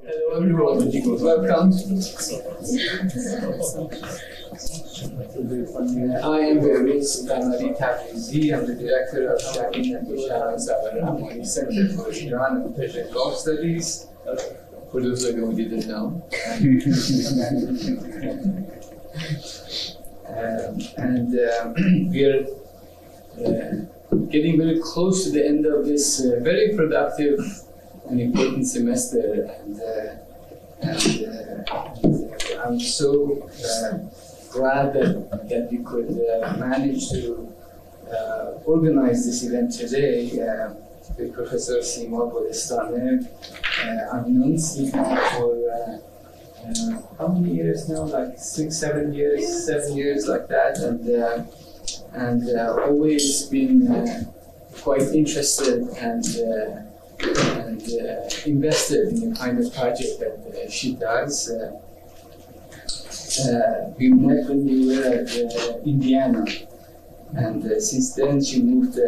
Hello everyone, welcome. I am Sharmin Bijan. I'm the director of Sharmin Bijan Mossavar-Rahmani Center for Iran and Persian Gulf Studies. For those of you who didn't know. We are getting very close to the end of this very productive and important semester, and I'm so glad that we could manage to organize this event today with Professor Seema Golestaneh. I've known Seema for how many years now? Like 6, 7 years, 7 years, like that, and always been quite interested and invested in the kind of project that she does. We met when we were at Indiana, and since then she moved to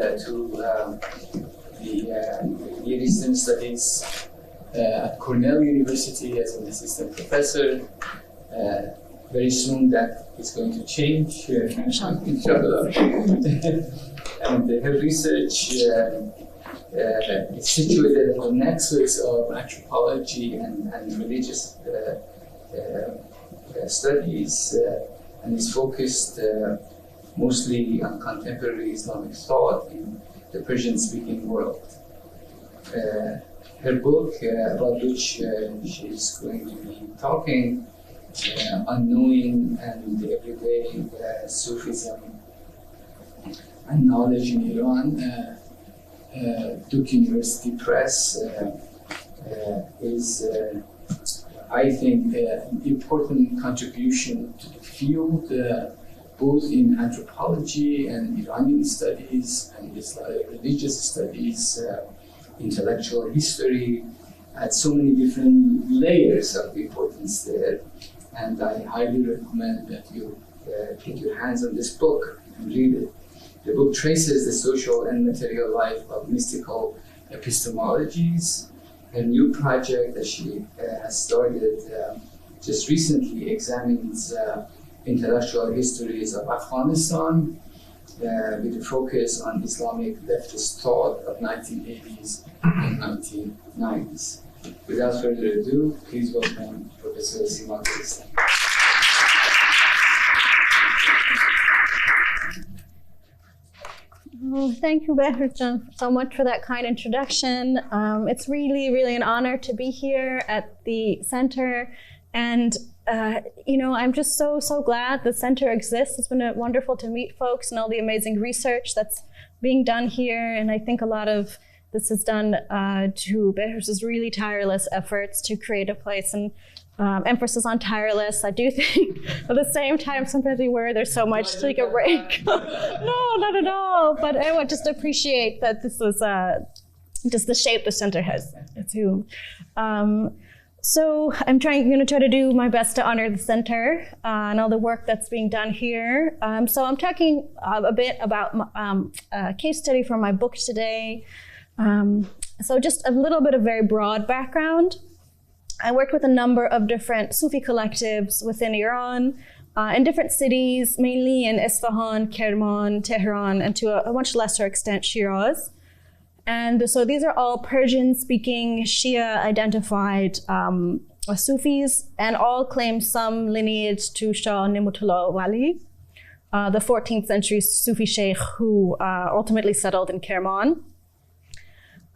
the Near Eastern Studies at Cornell University as an assistant professor. Very soon that is going to change, inshallah. And her research is situated at the nexus of anthropology and religious studies, and is focused mostly on contemporary Islamic thought in the Persian-speaking world. Her book, about which she's going to be talking, Unknowing and Everyday Sufism and Knowledge in Iran, Duke University Press, is, I think, an important contribution to the field, both in anthropology and Iranian studies and religious studies, intellectual history, at so many different layers of importance there. And I highly recommend that you get your hands on this book and read it. The book traces the social and material life of mystical epistemologies. A new project that she has started just recently examines intellectual histories of Afghanistan with a focus on Islamic leftist thought of 1980s and 1990s. Without further ado, please welcome Professor Seema Golestaneh. Oh, thank you, Behrjan, so much for that kind introduction. It's really an honor to be here at the center, and I'm just so glad the center exists. It's been wonderful to meet folks and all the amazing research that's being done here, and I think a lot of this is done to Behrjan's really tireless efforts to create a place, and emphasis on tireless. I do think at the same time sometimes we worry there's so much to take a break. No, not at all. But I would just appreciate that this was just the shape the center has assumed. So I'm going to try to do my best to honor the center and all the work that's being done here. So I'm talking a bit about a case study from my book today. So just a little bit of very broad background. I worked with a number of different Sufi collectives within Iran, in different cities, mainly in Isfahan, Kerman, Tehran, and to a much lesser extent, Shiraz. And so these are all Persian-speaking, Shia-identified Sufis, and all claim some lineage to Shah Ni'matullah Wali, the 14th century Sufi sheikh who ultimately settled in Kerman.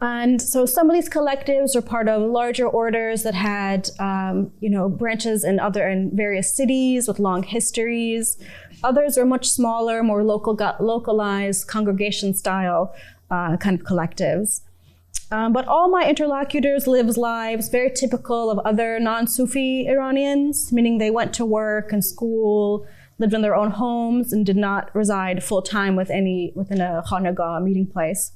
And so some of these collectives were part of larger orders that had, branches in various cities with long histories. Others were much smaller, more localized, congregation-style kind of collectives. But all my interlocutors lived lives very typical of other non-Sufi Iranians, meaning they went to work and school, lived in their own homes, and did not reside full-time within a khanagah, meeting place.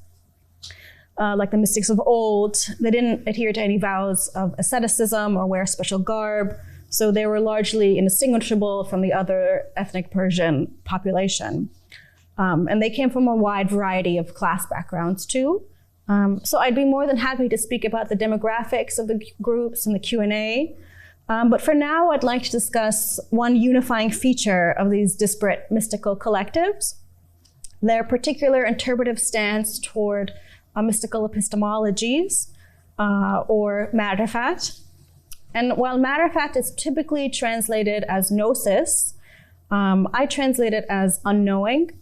Like the mystics of old, they didn't adhere to any vows of asceticism or wear special garb, so they were largely indistinguishable from the other ethnic Persian population. And they came from a wide variety of class backgrounds too. So I'd be more than happy to speak about the demographics of the groups and the Q&A. But for now, I'd like to discuss one unifying feature of these disparate mystical collectives, their particular interpretive stance toward mystical epistemologies, or Marifat. And while Marifat is typically translated as gnosis, I translate it as unknowing.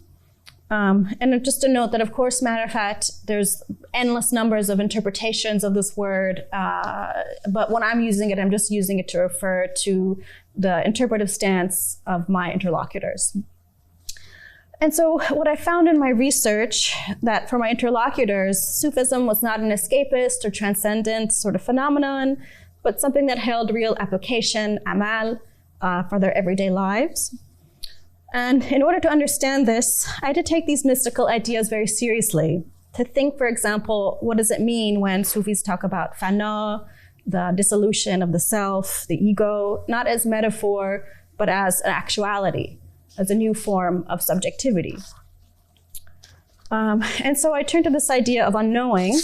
And just to note that, of course, Marifat, there's endless numbers of interpretations of this word, but when I'm using it, I'm just using it to refer to the interpretive stance of my interlocutors. And so what I found in my research, that for my interlocutors, Sufism was not an escapist or transcendent sort of phenomenon, but something that held real application, amal, for their everyday lives. And in order to understand this, I had to take these mystical ideas very seriously. To think, for example, what does it mean when Sufis talk about fana, the dissolution of the self, the ego, not as metaphor, but as an actuality, as a new form of subjectivity. And so I turned to this idea of unknowing.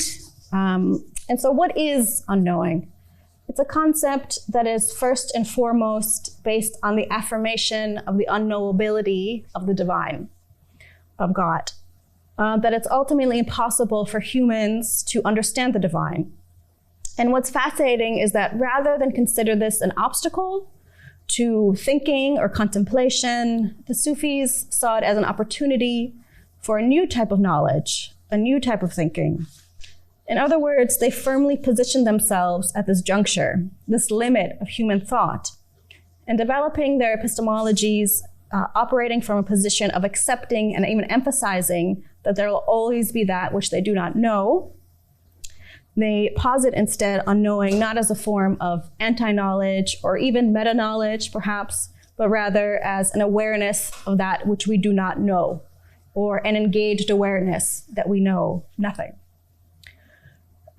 And so what is unknowing? It's a concept that is first and foremost based on the affirmation of the unknowability of the divine, of God. That it's ultimately impossible for humans to understand the divine. And what's fascinating is that rather than consider this an obstacle to thinking or contemplation, the Sufis saw it as an opportunity for a new type of knowledge, a new type of thinking. In other words, they firmly positioned themselves at this juncture, this limit of human thought, and developing their epistemologies, operating from a position of accepting and even emphasizing that there will always be that which they do not know. They posit instead unknowing not as a form of anti-knowledge or even meta-knowledge, perhaps, but rather as an awareness of that which we do not know, or an engaged awareness that we know nothing.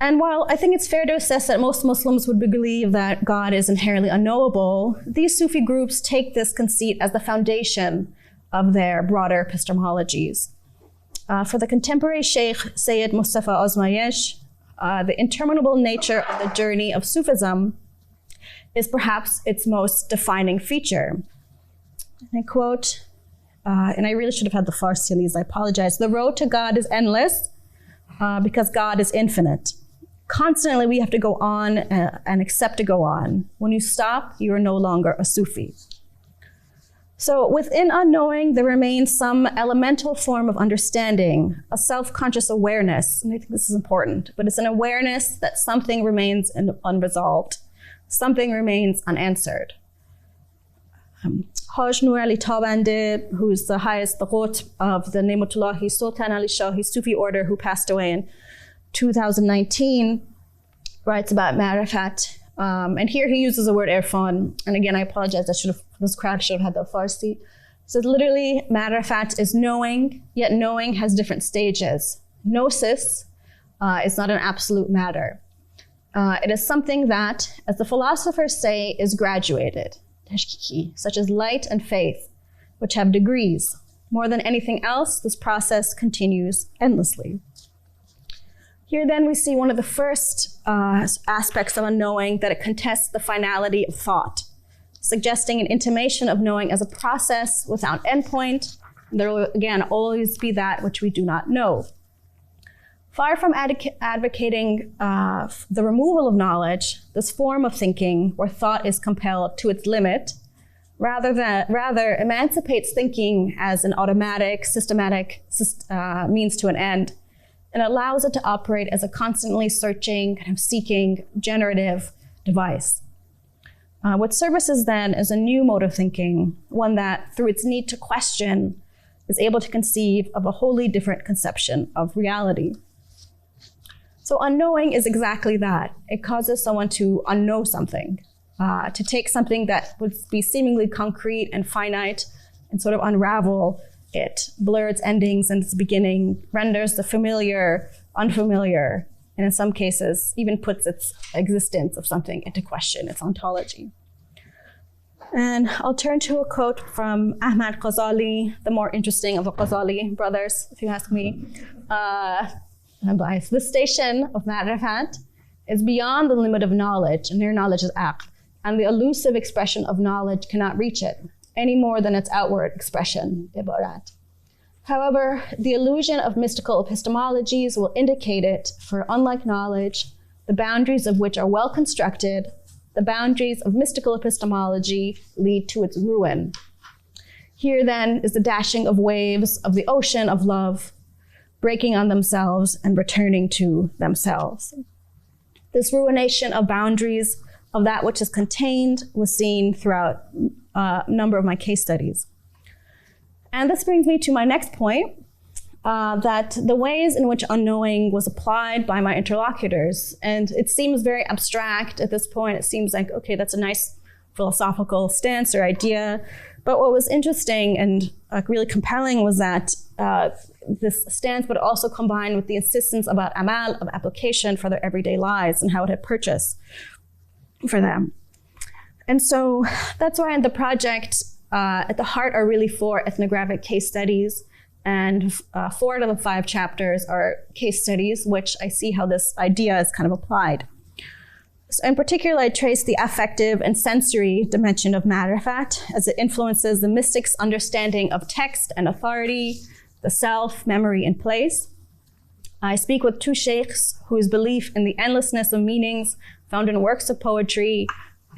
And while I think it's fair to assess that most Muslims would believe that God is inherently unknowable, these Sufi groups take this conceit as the foundation of their broader epistemologies. For the contemporary Sheikh Sayyid Mustafa Azmayesh, the interminable nature of the journey of Sufism is perhaps its most defining feature. And I quote, and I really should have had the Farsi on these, I apologize. "The road to God is endless because God is infinite. Constantly we have to go on and accept to go on. When you stop, you are no longer a Sufi." So within unknowing, there remains some elemental form of understanding, a self-conscious awareness, and I think this is important, but it's an awareness that something remains unresolved, something remains unanswered. Haj Nur Ali Tabande, who's the highest qutb of the Ne'matullahi Sultan Ali Shahi Sufi order, who passed away in 2019, writes about Marifat. And here he uses the word irfan. And again, I apologize, this crowd should have had the Farsi. So literally, Marifat is knowing, yet knowing has different stages. Gnosis is not an absolute matter. It is something that, as the philosophers say, is graduated, such as light and faith, which have degrees. More than anything else, this process continues endlessly. Here then we see one of the first aspects of unknowing, that it contests the finality of thought, suggesting an intimation of knowing as a process without endpoint. There will again always be that which we do not know. Far from advocating the removal of knowledge, this form of thinking where thought is compelled to its limit, rather emancipates thinking as an automatic, systematic means to an end, and allows it to operate as a constantly searching, kind of seeking, generative device. What services then is a new mode of thinking, one that, through its need to question, is able to conceive of a wholly different conception of reality. So unknowing is exactly that. It causes someone to unknow something, to take something that would be seemingly concrete and finite and sort of unravel it, blur its endings and its beginning, renders the familiar unfamiliar, and in some cases even puts its existence of something into question, its ontology. And I'll turn to a quote from Ahmad Ghazali, the more interesting of the Ghazali brothers, if you ask me. unbiased. The station of ma'rifat is beyond the limit of knowledge, and their knowledge is aql, and the elusive expression of knowledge cannot reach it, any more than its outward expression, ibarat. However, the illusion of mystical epistemologies will indicate it, for unlike knowledge, the boundaries of which are well constructed, the boundaries of mystical epistemology lead to its ruin. Here then is the dashing of waves of the ocean of love, breaking on themselves and returning to themselves. This ruination of boundaries of that which is contained was seen throughout a number of my case studies. And this brings me to my next point, that the ways in which unknowing was applied by my interlocutors, and it seems very abstract at this point. It seems like, okay, that's a nice philosophical stance or idea. But what was interesting and really compelling was that this stance would also combine with the insistence about amal, of application for their everyday lives and how it had purchase for them. And so that's why in the project, at the heart are really 4 ethnographic case studies, and 4 out of the 5 chapters are case studies, which I see how this idea is kind of applied. So in particular, I trace the affective and sensory dimension of ma'rifat as it influences the mystic's understanding of text and authority, the self, memory, and place. I speak with 2 sheikhs whose belief in the endlessness of meanings found in works of poetry,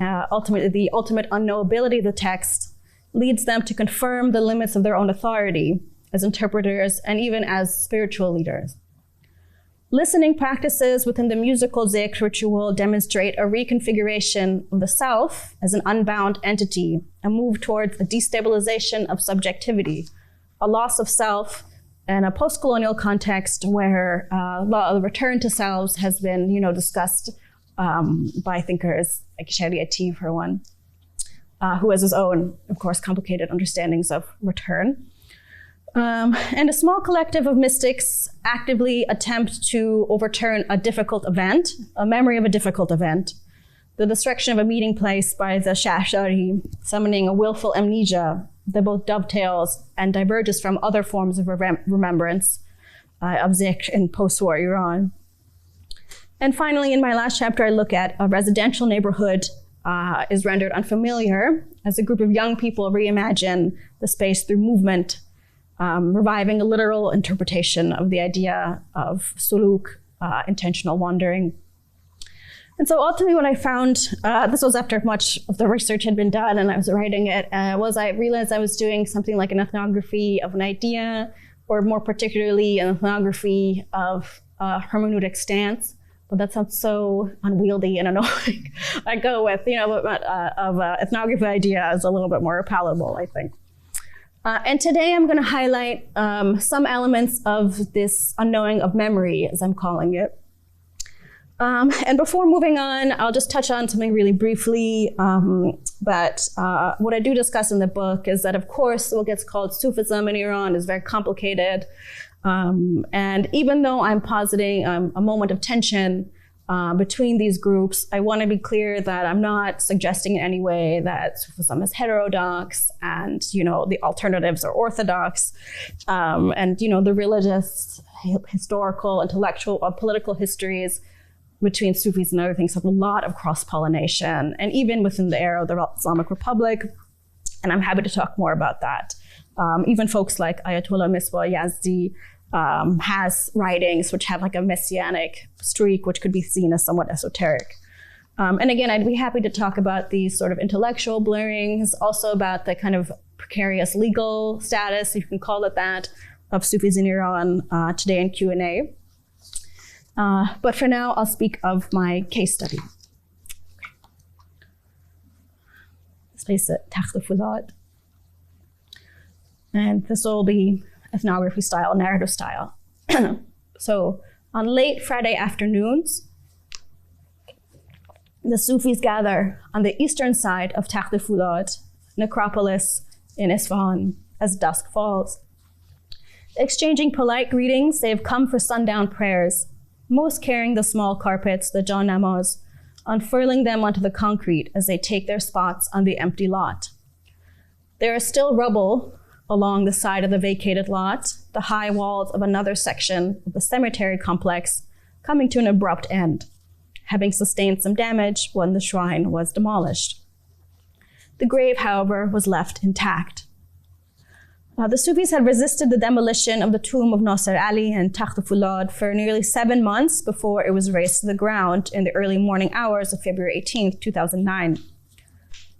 ultimately the ultimate unknowability of the text, leads them to confirm the limits of their own authority as interpreters and even as spiritual leaders. Listening practices within the musical zikr ritual demonstrate a reconfiguration of the self as an unbound entity, a move towards a destabilization of subjectivity, a loss of self, and a post-colonial context where the return to selves has been, discussed by thinkers like Shariati, for one, who has his own, of course, complicated understandings of return. And a small collective of mystics actively attempt to overturn a difficult event, a memory of a difficult event, the destruction of a meeting place by the Shahshari, summoning a willful amnesia that both dovetails and diverges from other forms of remembrance of zikr in post-war Iran. And finally, in my last chapter, I look at a residential neighborhood is rendered unfamiliar as a group of young people reimagine the space through movement, reviving a literal interpretation of the idea of suluk, intentional wandering. And so ultimately what I found, this was after much of the research had been done and I was writing it, was I realized I was doing something like an ethnography of an idea, or more particularly an ethnography of a hermeneutic stance. But that sounds so unwieldy and annoying. I go with, ethnography idea is a little bit more palatable, I think. And today I'm going to highlight some elements of this unknowing of memory, as I'm calling it. And before moving on, I'll just touch on something really briefly. But what I do discuss in the book is that, of course, what gets called Sufism in Iran is very complicated. And even though I'm positing a moment of tension between these groups, I want to be clear that I'm not suggesting in any way that Sufism is heterodox and, the alternatives are orthodox. And, the religious, historical, intellectual, or political histories between Sufis and other things have a lot of cross-pollination, and even within the era of the Islamic Republic. And I'm happy to talk more about that. Even folks like Ayatollah Misbah Yazdi has writings which have like a messianic streak, which could be seen as somewhat esoteric. And again, I'd be happy to talk about these sort of intellectual blurrings, also about the kind of precarious legal status, if you can call it that, of Sufis in Iran today in Q&A. But for now, I'll speak of my case study. Let's place it, Takhlifulad. And this will be ethnography style, narrative style. So on late Friday afternoons, the Sufis gather on the eastern side of Takhlifulad, necropolis in Isfahan, as dusk falls. Exchanging polite greetings, they have come for sundown prayers, most carrying the small carpets, the jan namaz, unfurling them onto the concrete as they take their spots on the empty lot. There is still rubble along the side of the vacated lot, the high walls of another section of the cemetery complex coming to an abrupt end, having sustained some damage when the shrine was demolished. The grave, however, was left intact. The Sufis had resisted the demolition of the tomb of Nasser Ali and Takht Fulad for nearly 7 months before it was razed to the ground in the early morning hours of February 18, 2009.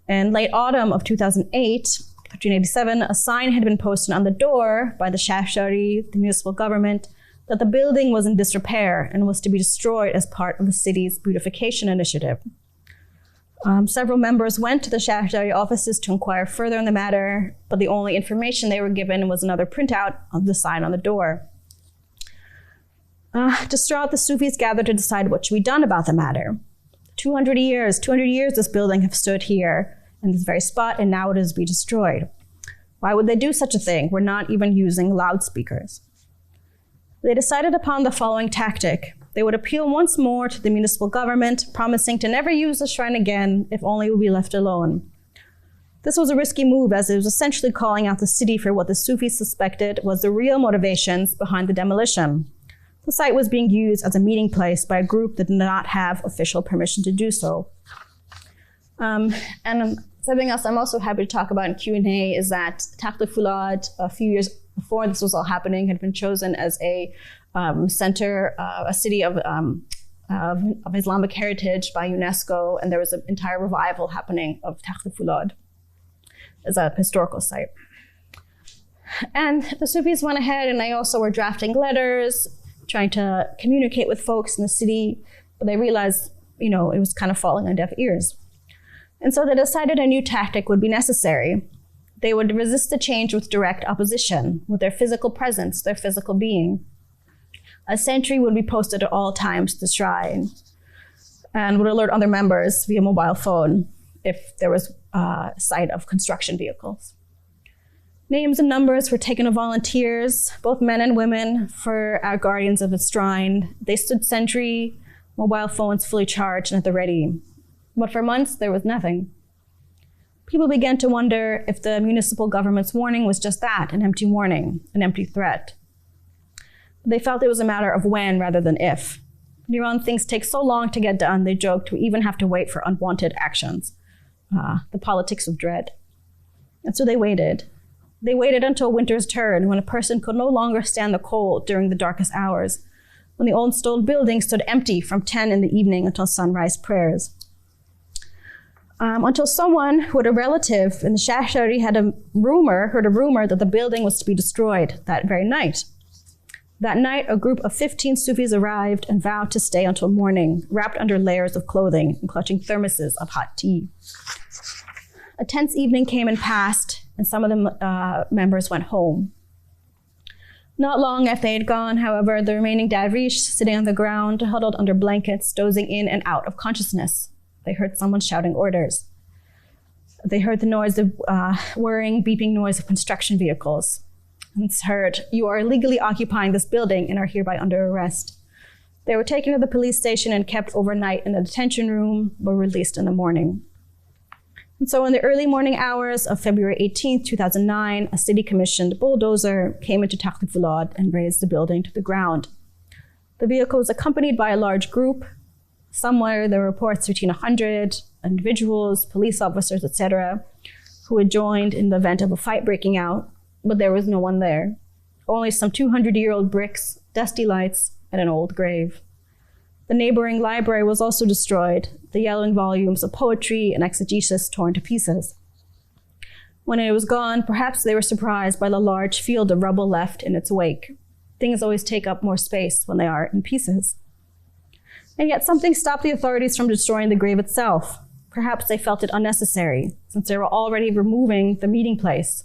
In late autumn of 1387, a sign had been posted on the door by the Shahshari, the municipal government, that the building was in disrepair and was to be destroyed as part of the city's beautification initiative. Several members went to the Shahshari offices to inquire further on the matter, but the only information they were given was another printout of the sign on the door. Distraught, the Sufis gathered to decide what should be done about the matter. 200 years this building have stood here in this very spot, and now it is to be destroyed. Why would they do such a thing? We're not even using loudspeakers. They decided upon the following tactic. They would appeal once more to the municipal government, promising to never use the shrine again if only it would be left alone. This was a risky move, as it was essentially calling out the city for what the Sufis suspected was the real motivations behind the demolition. The site was being used as a meeting place by a group that did not have official permission to do so. And something else I'm also happy to talk about in Q&A is that Takht Fulad, a few years before this was all happening, had been chosen as a center, a city of Islamic heritage by UNESCO, and there was an entire revival happening of Takht Fulad as a historical site. And the Sufis went ahead, and they also were drafting letters, trying to communicate with folks in the city, but they realized, it was kind of falling on deaf ears. And so they decided a new tactic would be necessary. They would resist the change with direct opposition, with their physical presence, their physical being. A sentry would be posted at all times to the shrine and would alert other members via mobile phone if there was sight of construction vehicles. Names and numbers were taken of volunteers, both men and women, for our guardians of the shrine. They stood sentry, mobile phones fully charged and at the ready. But for months, there was nothing. People began to wonder if the municipal government's warning was just that, an empty warning, an empty threat. They felt it was a matter of when rather than if. In Iran, things take so long to get done, they joked, we even have to wait for unwanted actions. The politics of dread. And so they waited. They waited until winter's turn, when a person could no longer stand the cold during the darkest hours, when the old stone building stood empty from 10 in the evening until sunrise prayers. Until someone who had a relative in the Shahshari heard a rumor that the building was to be destroyed that very night. That night, a group of 15 Sufis arrived and vowed to stay until morning, wrapped under layers of clothing and clutching thermoses of hot tea. A tense evening came and passed, and some of the members went home. Not long after they had gone, however, the remaining Darvish, sitting on the ground, huddled under blankets, dozing in and out of consciousness. They heard someone shouting orders. They heard the noise of whirring, beeping noise of construction vehicles. It's heard, "You are illegally occupying this building and are hereby under arrest." They were taken to the police station and kept overnight in a detention room, but released in the morning. And so in the early morning hours of February 18, 2009, a city-commissioned bulldozer came into Takht Fulad and razed the building to the ground. The vehicle was accompanied by a large group. Somewhere there were reports between 100 individuals, police officers, etc., who had joined in the event of a fight breaking out, but there was no one there. Only some 200-year-old bricks, dusty lights, and an old grave. The neighboring library was also destroyed, the yellowing volumes of poetry and exegesis torn to pieces. When it was gone, perhaps they were surprised by the large field of rubble left in its wake. Things always take up more space when they are in pieces. And yet something stopped the authorities from destroying the grave itself. Perhaps they felt it unnecessary, since they were already removing the meeting place,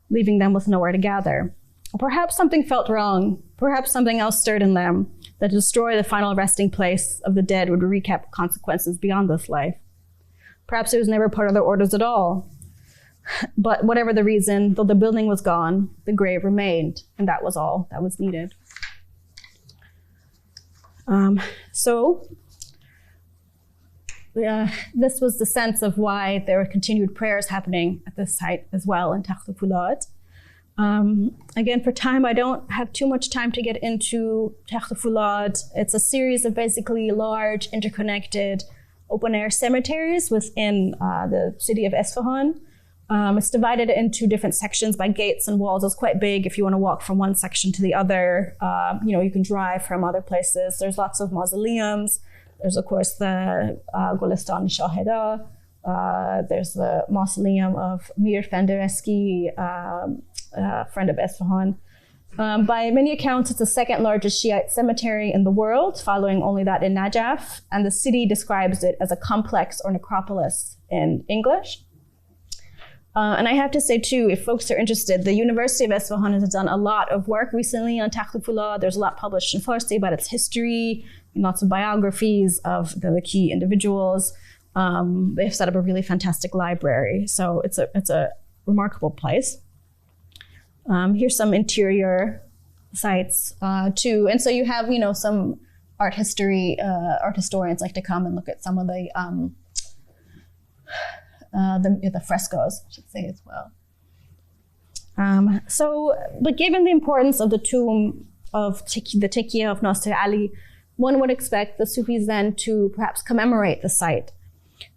leaving them with nowhere to gather. Or perhaps something felt wrong. Perhaps something else stirred in them, that to destroy the final resting place of the dead would recap consequences beyond this life. Perhaps it was never part of their orders at all. But whatever the reason, though the building was gone, the grave remained, and that was all that was needed. This was the sense of why there were continued prayers happening at this site as well in Takht Fulad. Again, for time, I don't have too much time to get into Takht Fulad. It's a series of basically large, interconnected, open-air cemeteries within the city of Isfahan. It's divided into different sections by gates and walls. It's quite big if you want to walk from one section to the other. You can drive from other places. There's lots of mausoleums. There's, of course, the Golestaneh Shaheda. There's the mausoleum of Mir Fendereski, friend of Isfahan. By many accounts, it's the second largest Shiite cemetery in the world, following only that in Najaf. And the city describes it as a complex or necropolis in English. And I have to say, too, if folks are interested, the University of Isfahan has done a lot of work recently on Takht Fulad. There's a lot published in Farsi about its history, lots of biographies of the key individuals. They've set up a really fantastic library. So it's a remarkable place. Here's some interior sites, too. And so you have, some art historians like to come and look at some of the frescoes, I should say, as well. But given the importance of the tomb of the Tikya of Nasir Ali, one would expect the Sufis then to perhaps commemorate the site.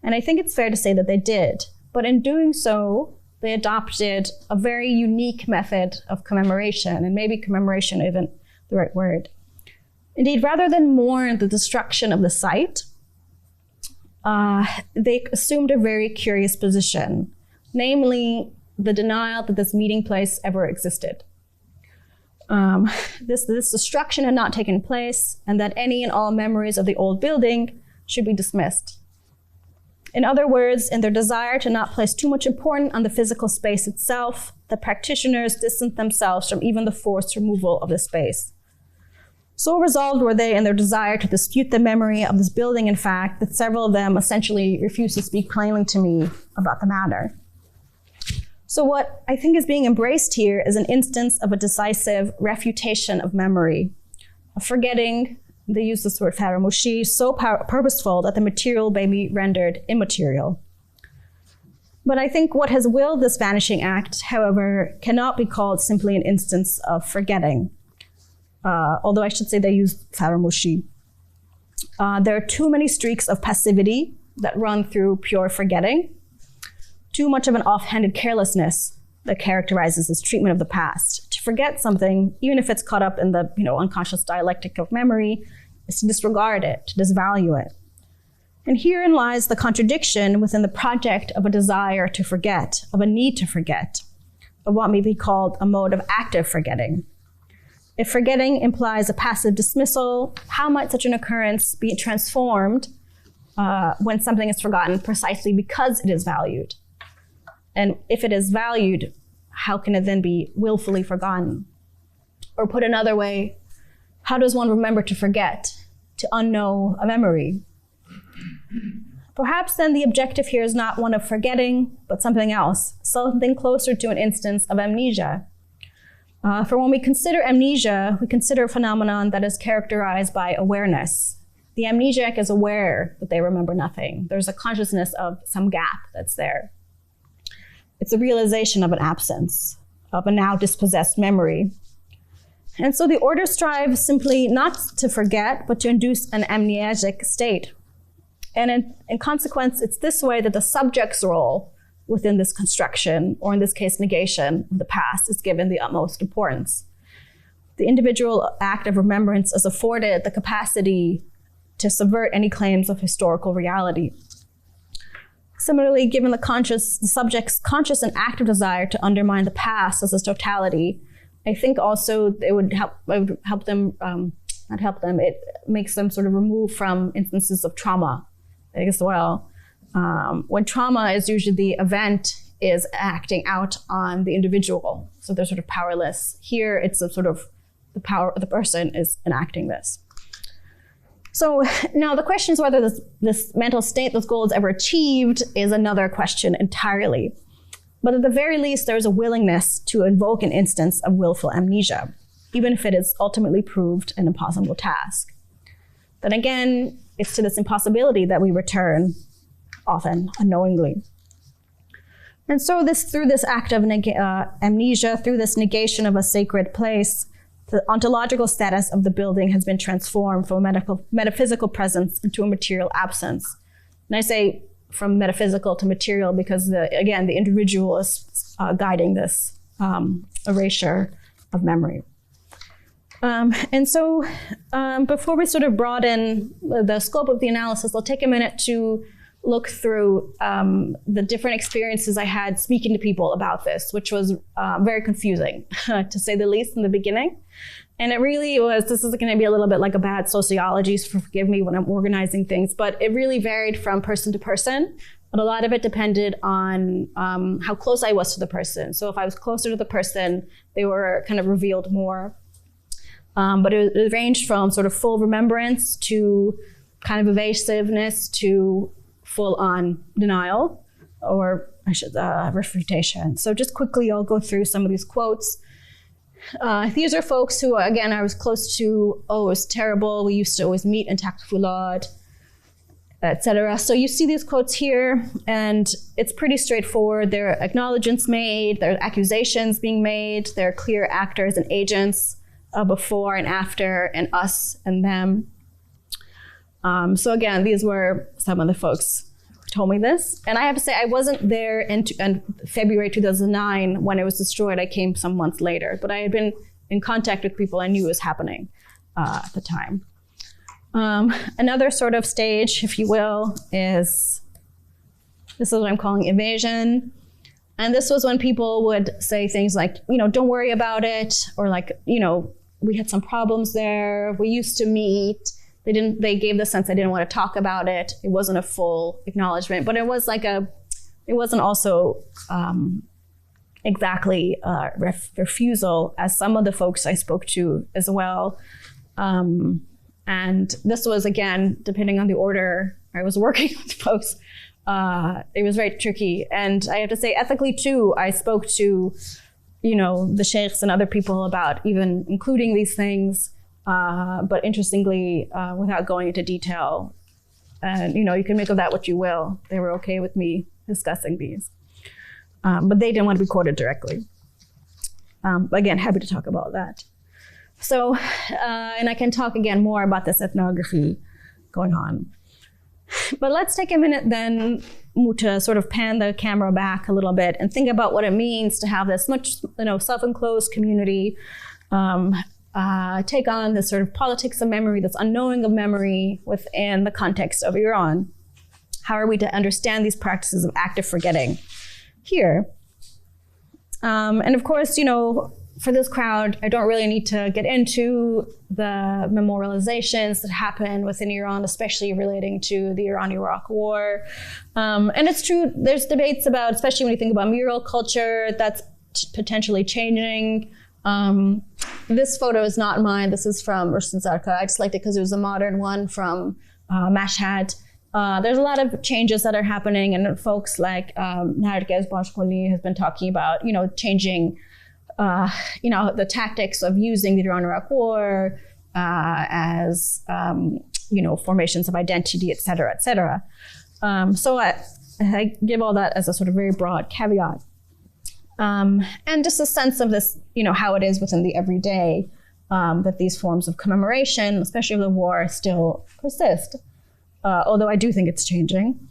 And I think it's fair to say that they did. But in doing so, they adopted a very unique method of commemoration, and maybe commemoration isn't the right word. Indeed, rather than mourn the destruction of the site, they assumed a very curious position, namely the denial that this meeting place ever existed. This destruction had not taken place, and that any and all memories of the old building should be dismissed. In other words, in their desire to not place too much importance on the physical space itself, the practitioners distanced themselves from even the forced removal of the space. So resolved were they in their desire to dispute the memory of this building, in fact, that several of them essentially refused to speak plainly to me about the matter. So what I think is being embraced here is an instance of a decisive refutation of memory, of forgetting. They use this word faramushi, so purposeful that the material may be rendered immaterial. But I think what has willed this vanishing act, however, cannot be called simply an instance of forgetting. Although I should say they use faramushi. There are too many streaks of passivity that run through pure forgetting, too much of an offhanded carelessness that characterizes this treatment of the past. To forget something, even if it's caught up in the unconscious dialectic of memory, is to disregard it, to disvalue it. And herein lies the contradiction within the project of a desire to forget, of a need to forget, of what may be called a mode of active forgetting. If forgetting implies a passive dismissal, how might such an occurrence be transformed when something is forgotten precisely because it is valued? And if it is valued, how can it then be willfully forgotten? Or put another way, how does one remember to forget, to unknow a memory? Perhaps then the objective here is not one of forgetting, but something else, something closer to an instance of amnesia. For when we consider amnesia, we consider a phenomenon that is characterized by awareness. The amnesiac is aware that they remember nothing. There's a consciousness of some gap that's there. It's a realization of an absence, of a now dispossessed memory. And so the order strives simply not to forget, but to induce an amnesiac state. And in consequence, it's this way that the subject's role within this construction, or in this case, negation of the past, is given the utmost importance. The individual act of remembrance is afforded the capacity to subvert any claims of historical reality. Similarly, given the subject's conscious and active desire to undermine the past as a totality, I think also it would help them, it makes them sort of remove from instances of trauma as well. When trauma is usually the event is acting out on the individual, so they're sort of powerless. Here, it's a sort of the power of the person is enacting this. So now the question is whether this mental state, this goal is ever achieved, is another question entirely. But at the very least, there is a willingness to invoke an instance of willful amnesia, even if it is ultimately proved an impossible task. Then again, it's to this impossibility that we return, often unknowingly. And so through this act of amnesia, through this negation of a sacred place, the ontological status of the building has been transformed from a metaphysical presence into a material absence. And I say from metaphysical to material because, the individual is guiding this erasure of memory. And so before we sort of broaden the scope of the analysis, I'll take a minute to look through the different experiences I had speaking to people about this, which was very confusing, to say the least, in the beginning. And it really was, this is going to be a little bit like a bad sociology, so forgive me when I'm organizing things, but it really varied from person to person. But a lot of it depended on how close I was to the person. So if I was closer to the person, they were kind of revealed more. But it ranged from sort of full remembrance to kind of evasiveness to full-on denial, or refutation. So just quickly, I'll go through some of these quotes. These are folks who, again, I was close to, it was terrible, we used to always meet in Takfulad, etc. So you see these quotes here, and it's pretty straightforward. There are acknowledgements made, there are accusations being made, there are clear actors and agents before and after, and us and them. So again, these were some of the folks who told me this. And I have to say, I wasn't there in February 2009 when it was destroyed. I came some months later, but I had been in contact with people I knew was happening at the time. Another sort of stage, if you will, this is what I'm calling evasion. And this was when people would say things like, don't worry about it, or like, we had some problems there, we used to meet. They gave the sense I didn't want to talk about it. It wasn't a full acknowledgement, but it was like it wasn't also exactly a refusal, as some of the folks I spoke to as well. And this was, again, depending on the order I was working with folks, it was very tricky. And I have to say, ethically too, I spoke to, the sheikhs and other people about even including these things. But interestingly, without going into detail, and you can make of that what you will. They were okay with me discussing these, but they didn't want to be quoted directly. But again, happy to talk about that. So, and I can talk again more about this ethnography going on. But let's take a minute then to sort of pan the camera back a little bit and think about what it means to have this much, self-enclosed community. Take on this sort of politics of memory, this unknowing of memory within the context of Iran. How are we to understand these practices of active forgetting here? And of course, for this crowd, I don't really need to get into the memorializations that happen within Iran, especially relating to the Iran-Iraq War. And it's true, there's debates about, especially when you think about mural culture, that's potentially changing. This photo is not mine. This is from Rushdie Zarqa. I just liked it because it was a modern one from Mashhad. There's a lot of changes that are happening, and folks like Narges Bashkholi has been talking about, changing, the tactics of using the Iran-Iraq War as, formations of identity, et cetera, et cetera. So I give all that as a sort of very broad caveat. And just a sense of this, how it is within the everyday, that these forms of commemoration, especially of the war, still persist. Although I do think it's changing.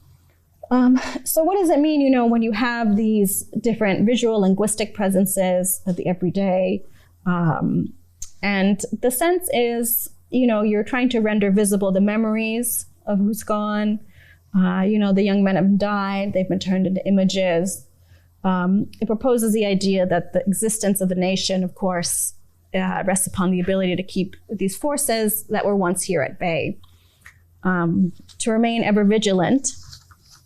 So what does it mean, when you have these different visual linguistic presences of the everyday? And the sense is, you're trying to render visible the memories of who's gone. The young men have died, they've been turned into images. It proposes the idea that the existence of the nation, of course, rests upon the ability to keep these forces that were once here at bay. To remain ever vigilant.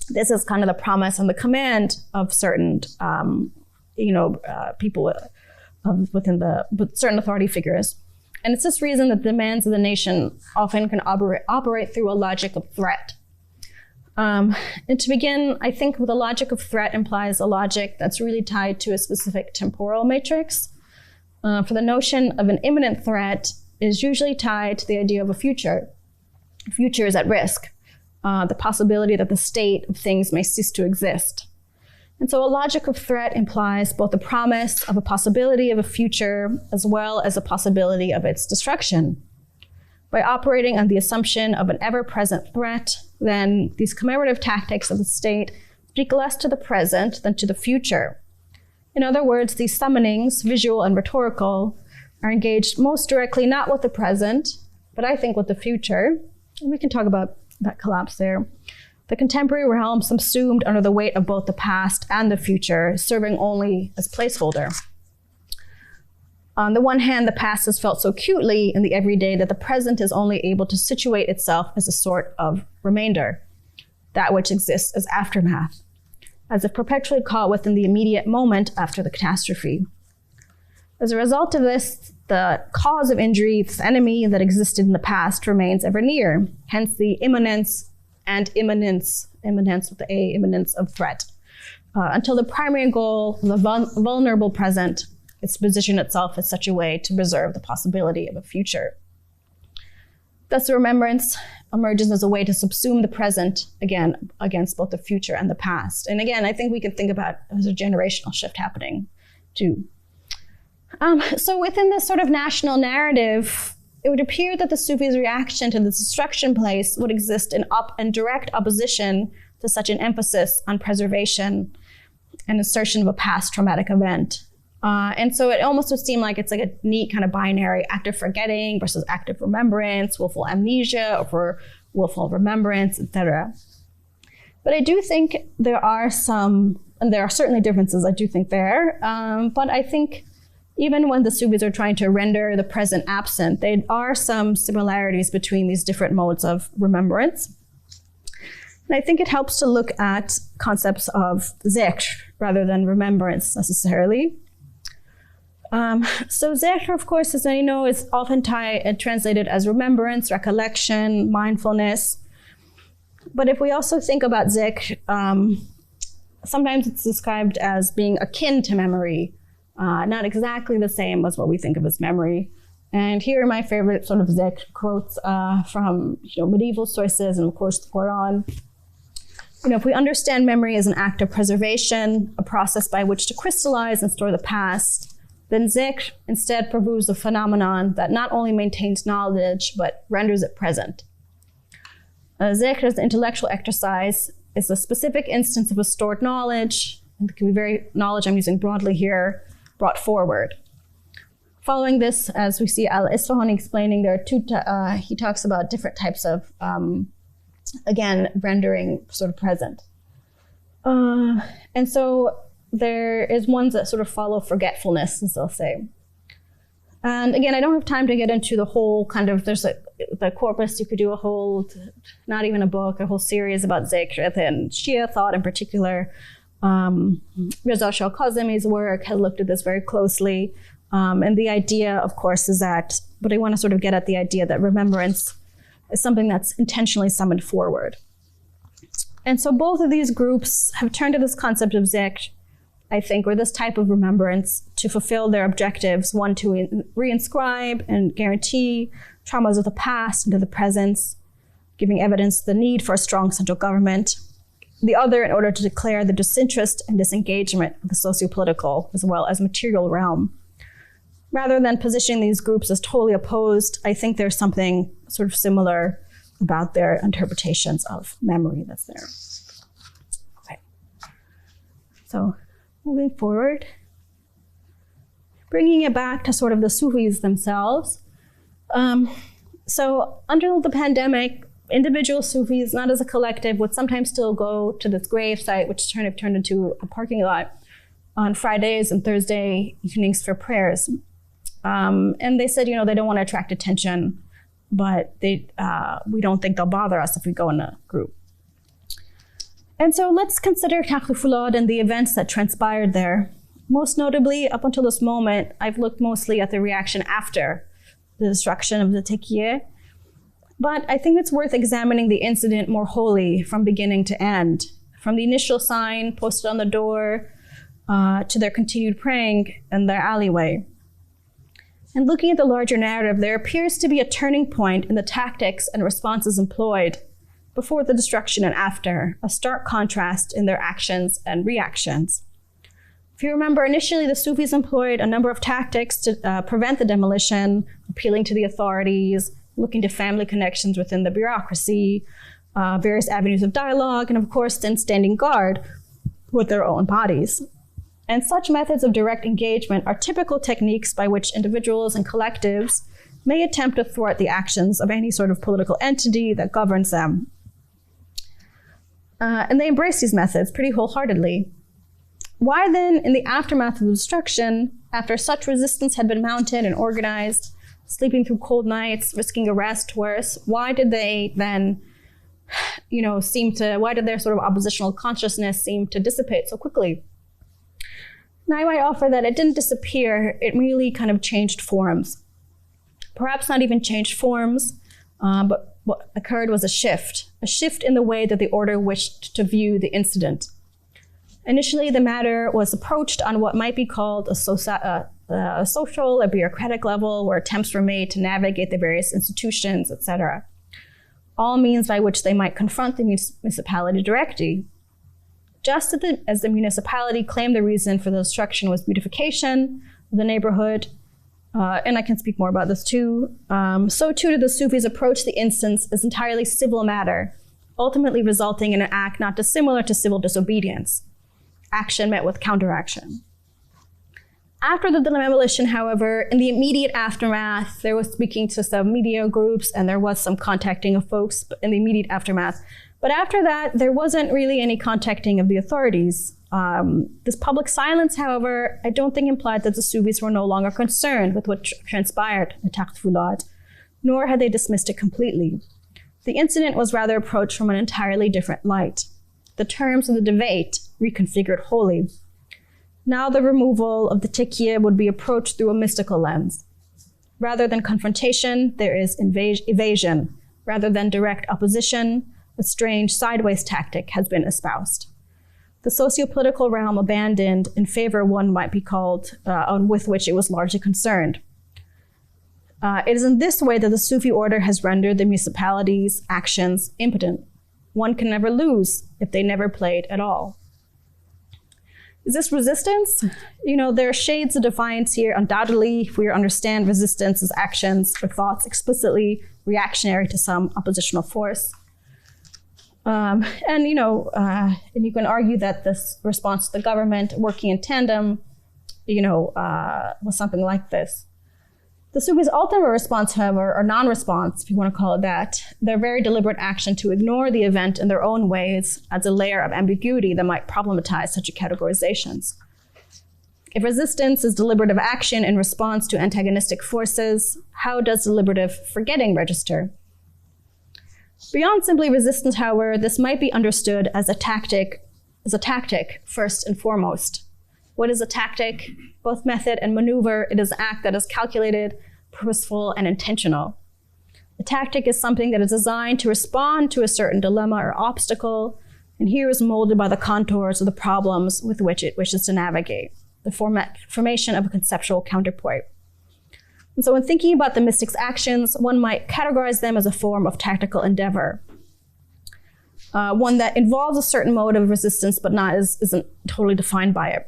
This is kind of the promise and the command of certain, people with certain authority figures. And it's this reason that the demands of the nation often can operate through a logic of threat. And to begin, I think the logic of threat implies a logic that's really tied to a specific temporal matrix. For the notion of an imminent threat is usually tied to the idea of a future. The future is at risk. The possibility that the state of things may cease to exist. And so a logic of threat implies both the promise of a possibility of a future as well as a possibility of its destruction. By operating on the assumption of an ever-present threat, then these commemorative tactics of the state speak less to the present than to the future. In other words, these summonings, visual and rhetorical, are engaged most directly not with the present, but I think with the future. And we can talk about that collapse there. The contemporary realm subsumed under the weight of both the past and the future, serving only as placeholder. On the one hand, the past is felt so acutely in the everyday that the present is only able to situate itself as a sort of remainder, that which exists as aftermath, as if perpetually caught within the immediate moment after the catastrophe. As a result of this, the cause of injury, this enemy that existed in the past, remains ever near, hence the imminence with the A, imminence of threat, until the primary goal, the vulnerable present, is to position itself in such a way to preserve the possibility of a future. Thus, the remembrance emerges as a way to subsume the present, again, against both the future and the past. And again, I think we can think about it as a generational shift happening, too. So within this sort of national narrative, it would appear that the Sufis' reaction to the destruction place would exist in direct opposition to such an emphasis on preservation and assertion of a past traumatic event. And so it almost would seem like it's like a neat kind of binary, active forgetting versus active remembrance, willful amnesia over willful remembrance, etc. But I do think there are some, and there are certainly differences, I do think there, but I think even when the Sufis are trying to render the present absent, there are some similarities between these different modes of remembrance. And I think it helps to look at concepts of zikr rather than remembrance necessarily. So zikr, of course, as I know, is often translated as remembrance, recollection, mindfulness. But if we also think about zikr, sometimes it's described as being akin to memory, not exactly the same as what we think of as memory. And here are my favorite sort of zikr quotes from medieval sources and, of course, the Quran. If we understand memory as an act of preservation, a process by which to crystallize and store the past, then zikr instead proves a phenomenon that not only maintains knowledge, but renders it present. Zikr as an intellectual exercise is a specific instance of a stored knowledge, and it can be knowledge I'm using broadly here, brought forward. Following this, as we see Al-Isfahani explaining, there are two, he talks about different types of, again, rendering sort of present. And so there is ones that sort of follow forgetfulness, as they'll say. And again, I don't have time to get into the whole kind of, there's the corpus, you could do a whole, not even a book, a whole series about zikr and Shia thought in particular. Reza Shah Kazemi's work has looked at this very closely. And the idea, of course, is that, but I want to sort of get at the idea that remembrance is something that's intentionally summoned forward. And so both of these groups have turned to this concept of zikr, I think, or this type of remembrance to fulfill their objectives. One, to reinscribe and guarantee traumas of the past into the present, giving evidence the need for a strong central government. The other, in order to declare the disinterest and disengagement of the socio-political as well as material realm. Rather than positioning these groups as totally opposed, I think there's something sort of similar about their interpretations of memory that's there. Okay. So moving forward, bringing it back to sort of the Sufis themselves. So under the pandemic, individual Sufis, not as a collective, would sometimes still go to this grave site, which turned into a parking lot on Fridays and Thursday evenings for prayers. And they said, they don't want to attract attention, but we don't think they'll bother us if we go in a group. And so let's consider Takhl Fulad and the events that transpired there. Most notably, up until this moment, I've looked mostly at the reaction after the destruction of the Tekiye. But I think it's worth examining the incident more wholly from beginning to end, from the initial sign posted on the door to their continued praying in their alleyway. And looking at the larger narrative, there appears to be a turning point in the tactics and responses employed before the destruction and after, a stark contrast in their actions and reactions. If you remember, initially the Sufis employed a number of tactics to prevent the demolition, appealing to the authorities, looking to family connections within the bureaucracy, various avenues of dialogue, and of course then standing guard with their own bodies. And such methods of direct engagement are typical techniques by which individuals and collectives may attempt to thwart the actions of any sort of political entity that governs them. And they embrace these methods pretty wholeheartedly. Why then, in the aftermath of the destruction, after such resistance had been mounted and organized, sleeping through cold nights, risking arrest, worse, why did they then, why did their sort of oppositional consciousness seem to dissipate so quickly? And I might offer that it didn't disappear, it merely kind of changed forms. Perhaps not even changed forms, but what occurred was a shift in the way that the order wished to view the incident. Initially, the matter was approached on what might be called a social or bureaucratic level, where attempts were made to navigate the various institutions, etc. All means by which they might confront the municipality directly. Just as the municipality claimed the reason for the destruction was beautification of the neighborhood, and I can speak more about this too, so too did the Sufis approach the instance as entirely civil matter, ultimately resulting in an act not dissimilar to civil disobedience. Action met with counteraction. After the demolition, however, in the immediate aftermath, there was speaking to some media groups and there was some contacting of folks in the immediate aftermath. But after that, there wasn't really any contacting of the authorities. This public silence, however, I don't think implied that the Sufis were no longer concerned with what transpired at Takht Fulad, nor had they dismissed it completely. The incident was rather approached from an entirely different light. The terms of the debate reconfigured wholly. Now the removal of the tikya would be approached through a mystical lens. Rather than confrontation, there is evasion. Rather than direct opposition, a strange sideways tactic has been espoused. The socio-political realm abandoned in favor of one might be called, with which it was largely concerned. It is in this way that the Sufi order has rendered the municipality's actions impotent. One can never lose if they never played at all. Is this resistance? There are shades of defiance here, undoubtedly, if we understand resistance as actions or thoughts explicitly reactionary to some oppositional force. And you can argue that this response to the government working in tandem, was something like this. The Sufis' ultimate response, however, or non-response, if you want to call it that, their very deliberate action to ignore the event in their own ways adds a layer of ambiguity that might problematize such categorizations. If resistance is deliberative action in response to antagonistic forces, how does deliberative forgetting register? Beyond simply resistance, however, this might be understood as a tactic first and foremost. What is a tactic? Both method and maneuver, it is an act that is calculated, purposeful, and intentional. A tactic is something that is designed to respond to a certain dilemma or obstacle, and here is molded by the contours of the problems with which it wishes to navigate, the formation of a conceptual counterpoint. And so when thinking about the mystic's actions, one might categorize them as a form of tactical endeavor, one that involves a certain mode of resistance but isn't totally defined by it.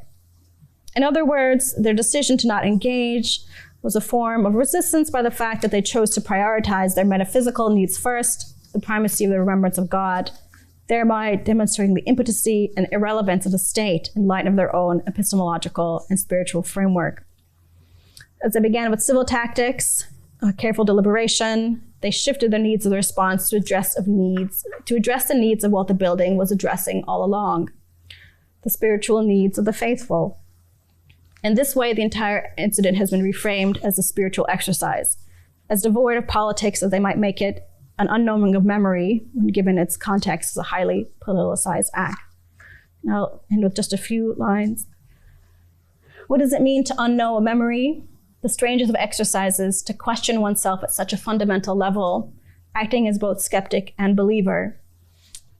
In other words, their decision to not engage was a form of resistance by the fact that they chose to prioritize their metaphysical needs first, the primacy of the remembrance of God, thereby demonstrating the impotency and irrelevance of the state in light of their own epistemological and spiritual framework. As they began with civil tactics, careful deliberation, they shifted their needs of the response to address the needs of what the building was addressing all along, the spiritual needs of the faithful. In this way, the entire incident has been reframed as a spiritual exercise, as devoid of politics as they might make it, an unknowing of memory, when given its context as a highly politicized act. Now, I'll end with just a few lines. What does it mean to unknow a memory? The strangest of exercises, to question oneself at such a fundamental level, acting as both skeptic and believer,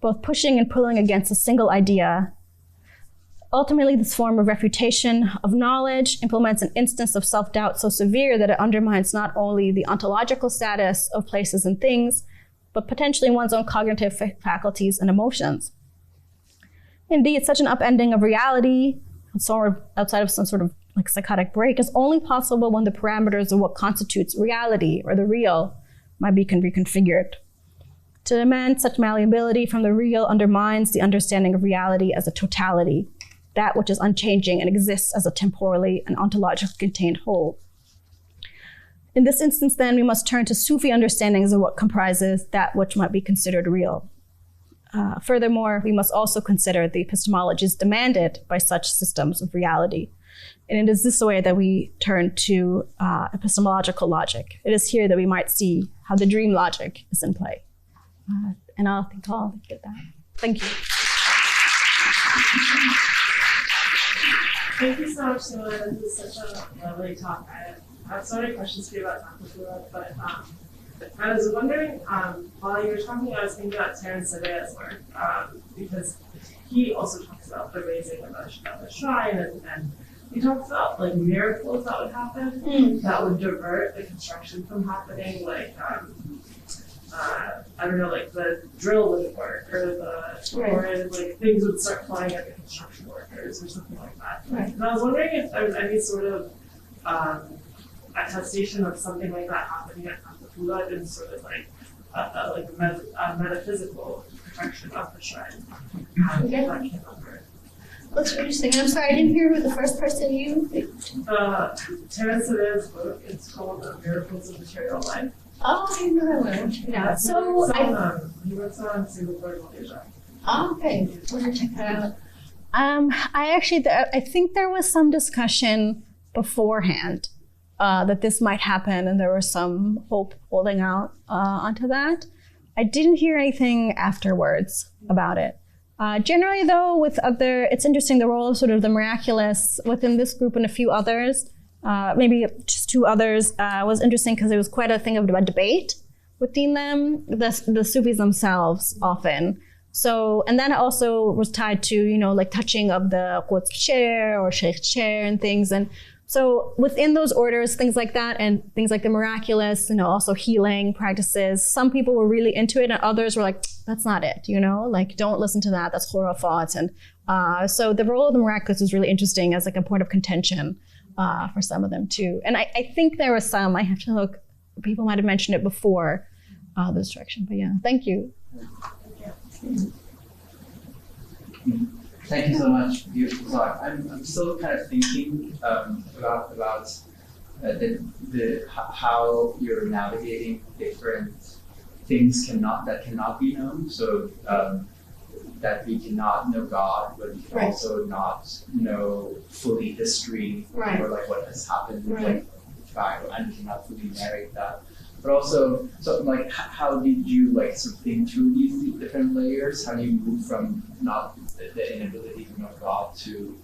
both pushing and pulling against a single idea. Ultimately, this form of refutation of knowledge implements an instance of self-doubt so severe that it undermines not only the ontological status of places and things, but potentially one's own cognitive faculties and emotions. Indeed, such an upending of reality, sort of outside of some sort of like psychotic break, is only possible when the parameters of what constitutes reality or the real might be reconfigured. To demand such malleability from the real undermines the understanding of reality as a totality, that which is unchanging and exists as a temporally and ontologically contained whole. In this instance, then, we must turn to Sufi understandings of what comprises that which might be considered real. Furthermore, we must also consider the epistemologies demanded by such systems of reality. And it is this way that we turn to epistemological logic. It is here that we might see how the dream logic is in play. And I think I'll get that. Thank you. Thank you so much, Seema. This is such a lovely talk. I have so many questions for you about Nakapura, but I was wondering, while you were talking, I was thinking about Terence Sedea's work, because he also talks about the raising of a shrine, and he talks about like miracles that would happen that would divert the construction from happening, like I don't know, like the drill wouldn't work, or like things would start flying at the construction workers, or something like that. Right. And I was wondering if there's any sort of attestation of something like that happening at Nakapura in sort of like a metaphysical protection of the shrine. That came under. That's interesting. I'm sorry, I didn't hear who the first person you. Terence Sedea's book. It's called Miracles of Material Life. Oh, I know that one. Yeah. So he works on single-point Malaysia. Oh, okay. We're gonna check that out. I think there was some discussion beforehand that this might happen, and there was some hope holding out onto that. I didn't hear anything afterwards about it. Generally, though, it's interesting, the role of sort of the miraculous within this group and a few others, maybe just two others, was interesting because it was quite a thing of a debate within them, the Sufis themselves often. So, and then it also was tied to, like touching of the Quds chair or Sheikh chair and things. And so within those orders, things like that, and things like the miraculous, also healing practices, some people were really into it and others were like, that's not it, like don't listen to that, that's khurafat. And so the role of the miraculous is really interesting as like a point of contention for some of them too. And I think there was some, I have to look, people might have mentioned it before this direction, but yeah, thank you. Thank you so much. Beautiful talk. I'm still kind of thinking about how you're navigating different things that cannot be known. So that we cannot know God, but we can also not know fully history or like what has happened, like fact, and we cannot fully narrate that. But also, so like, how did you like sort of think through these different layers? How do you move from not the inability to know God to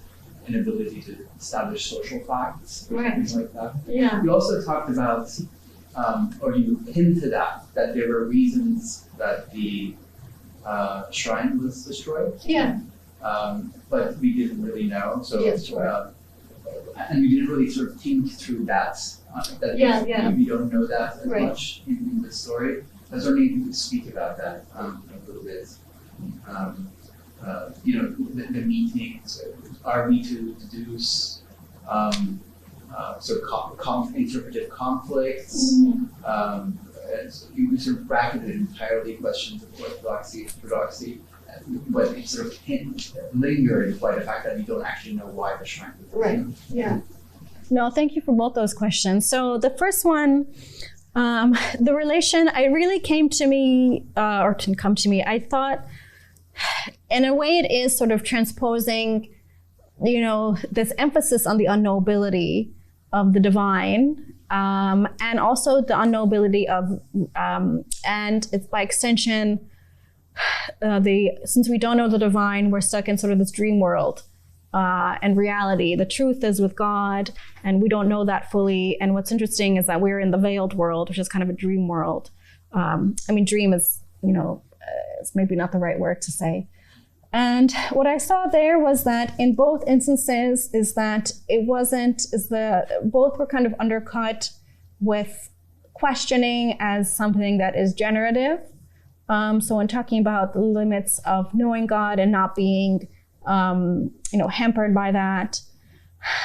inability to establish social facts, or things like that? Yeah. You also talked about, or you hinted at, that there were reasons that the shrine was destroyed. Yeah. But we didn't really know. So, yes, and we didn't really sort of think through that. We don't know that as much in the story. I was wondering if you could speak about that a little bit. The meetings. Are we to deduce sort of interpretive conflicts? You sort of bracketed entirely questions of orthodoxy, but it sort of lingered by the fact that we don't actually know why the shrine was Yeah. No, thank you for both those questions. So the first one, the relation, it really came to me, or didn't come to me. I thought, in a way, it is sort of transposing, this emphasis on the unknowability of the divine, and also the unknowability of, and it's by extension, since we don't know the divine, we're stuck in sort of this dream world. And reality, the truth is with God, and we don't know that fully. And what's interesting is that we're in the veiled world, which is kind of a dream world. Dream is, it's maybe not the right word to say. And what I saw there was that in both instances is that both were kind of undercut with questioning as something that is generative, So when talking about the limits of knowing God and not being, hampered by that,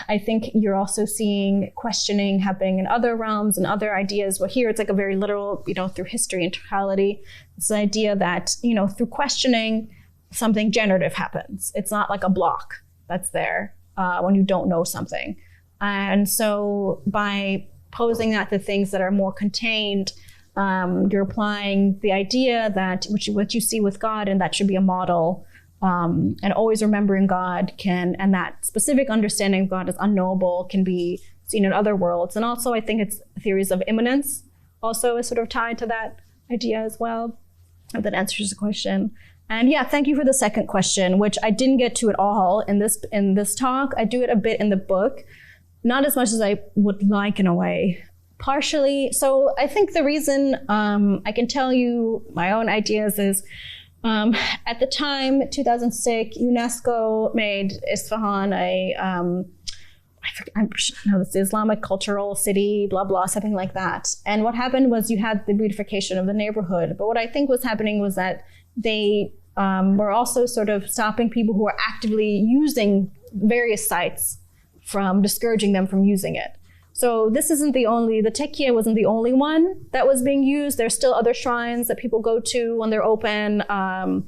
I think you're also seeing questioning happening in other realms and other ideas. Well, here it's like a very literal, through history and totality. It's the idea that, through questioning, something generative happens. It's not like a block that's there when you don't know something. And so by posing that to things that are more contained, you're applying the idea that what you see with God, and that should be a model. And always remembering God and that specific understanding of God as unknowable can be seen in other worlds. And also I think it's theories of immanence also is sort of tied to that idea as well. If that answers the question. And yeah, thank you for the second question, which I didn't get to at all in this talk. I do it a bit in the book, not as much as I would like in a way. Partially. So I think the reason I can tell you my own ideas is at the time, 2006, UNESCO made Isfahan this Islamic cultural city, blah, blah, something like that. And what happened was you had the beautification of the neighborhood. But what I think was happening was that they were also sort of stopping people who were actively using various sites from discouraging them from using it. So this isn't the Tekiye wasn't the only one that was being used. There's still other shrines that people go to when they're open. But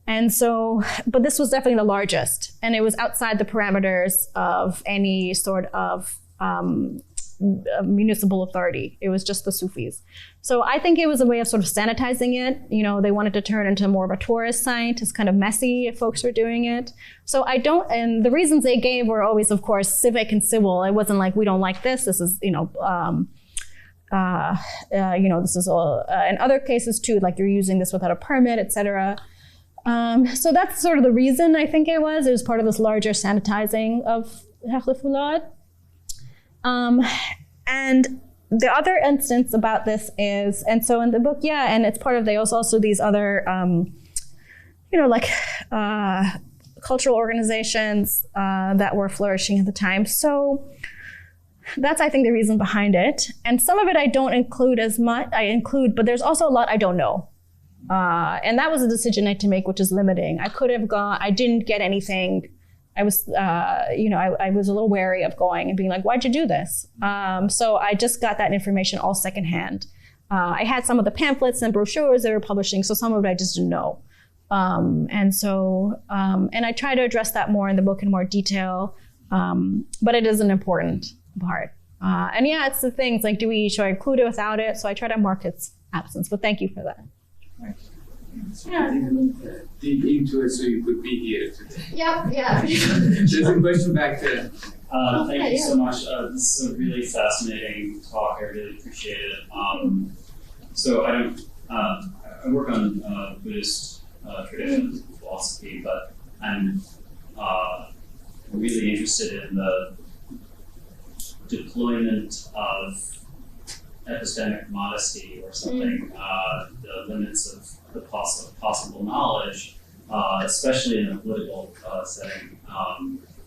this was definitely the largest. And it was outside the parameters of any sort of municipal authority. It was just the Sufis. So I think it was a way of sort of sanitizing it. They wanted to turn it into more of a tourist site. It's kind of messy if folks were doing it. So and the reasons they gave were always, of course, civic and civil. It wasn't like, we don't like this. This is, this is all, in other cases too, like you're using this without a permit, etc. So that's sort of the reason I think it was part of this larger sanitizing of Haflifulad. And the other instance about this is, and so in the book, and it's part of, there was also these other, cultural organizations that were flourishing at the time. So that's, I think, the reason behind it. And some of it I don't include as much, but there's also a lot I don't know. And that was a decision I had to make, which is limiting. I didn't get anything. I was, I was a little wary of going and being like, why'd you do this? So I just got that information all secondhand. I had some of the pamphlets and brochures they were publishing, so some of it I just didn't know. And I try to address that more in the book in more detail, but it is an important part. It's the things like, should I include it without it? So I try to mark its absence, but thank you for that. Dig into it so you could be here today. Yeah. There's a question back there. Thank you so much. This is a really fascinating talk. I really appreciate it. So I work on Buddhist traditions and philosophy, but I'm really interested in the deployment of epistemic modesty or something, the limits of the possible knowledge, especially in a political setting.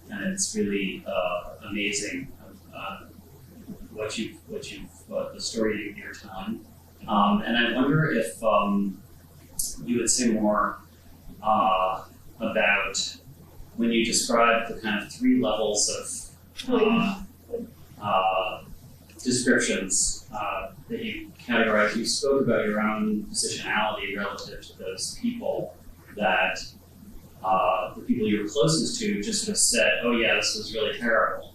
And it's really amazing the story you're telling. And I wonder if you would say more about when you describe the kind of three levels of descriptions that you categorize. You spoke about your own positionality relative to those people that the people you were closest to just sort of said, oh yeah, this was really terrible.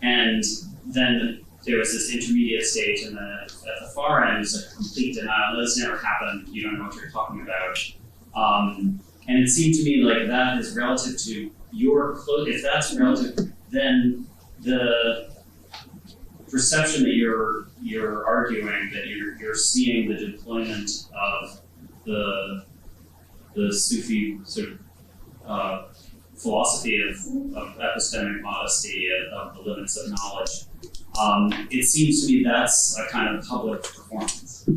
And then there was this intermediate stage, and at the far end was a complete denial. This never happened, you don't know what you're talking about. And it seemed to me like that is relative to your if that's relative, then the perception that you're arguing that you're seeing the deployment of the Sufi sort of philosophy of epistemic modesty, of the limits of knowledge. It seems to me that's a kind of public performance,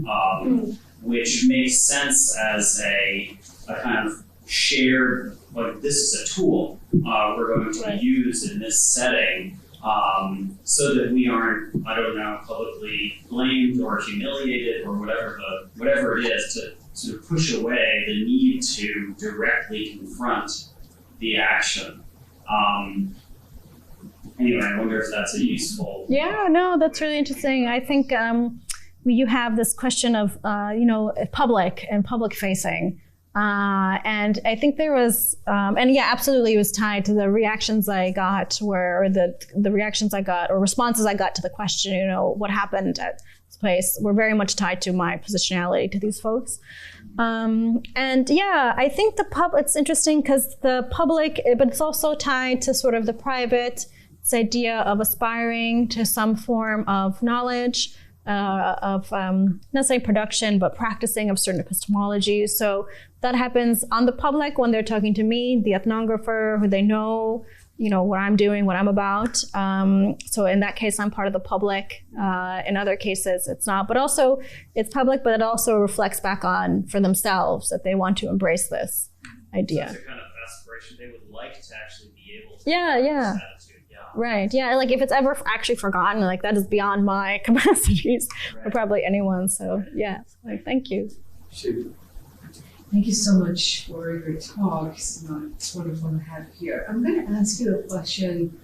which makes sense as a kind of shared, like this is a tool we're going to use in this setting. so that we aren't, I don't know, publicly blamed or humiliated or whatever it is, to sort of push away the need to directly confront the action. Anyway, I wonder if that's a useful. Yeah, no, that's really interesting. I think you have this question of, public and public facing. And I think there was, and yeah, absolutely, it was tied to the reactions I got, or the reactions I got, or responses I got to the question, what happened at this place, were very much tied to my positionality to these folks. And yeah, I think it's interesting because the public, but it's also tied to sort of the private, this idea of aspiring to some form of knowledge, of not necessarily production, but practicing of certain epistemologies. So that happens on the public when they're talking to me, the ethnographer, who they know, what I'm doing, what I'm about. So in that case, I'm part of the public. In other cases, it's not. But also, it's public, but it also reflects back on for themselves that they want to embrace this idea. So it's a kind of aspiration they would like to actually be able to. Yeah. This attitude. Right. Yeah. Like if it's ever actually forgotten, like that is beyond my capacities, or probably anyone. So yeah. Thank you. Thank you so much for your talk. It's wonderful to have you here. I'm going to ask you a question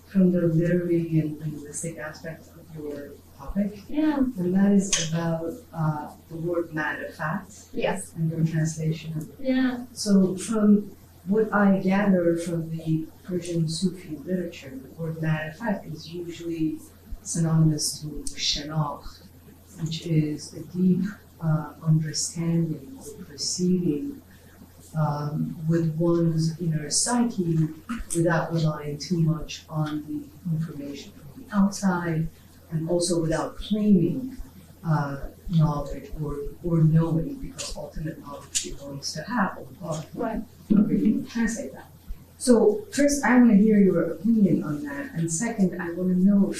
from the literary and linguistic aspect of your topic. Yeah. And that is about the word matter of fact. Yes. And your translation of it. Yeah. So from what I gather from the Persian Sufi literature, the word matter of fact is usually synonymous to shanakh, which is a deep understanding or perceiving with one's inner psyche without relying too much on the information from the outside, and also without claiming knowledge or knowing, because ultimate knowledge belongs to have. Right. Really translate that. So first, I want to hear your opinion on that, and second, I want to know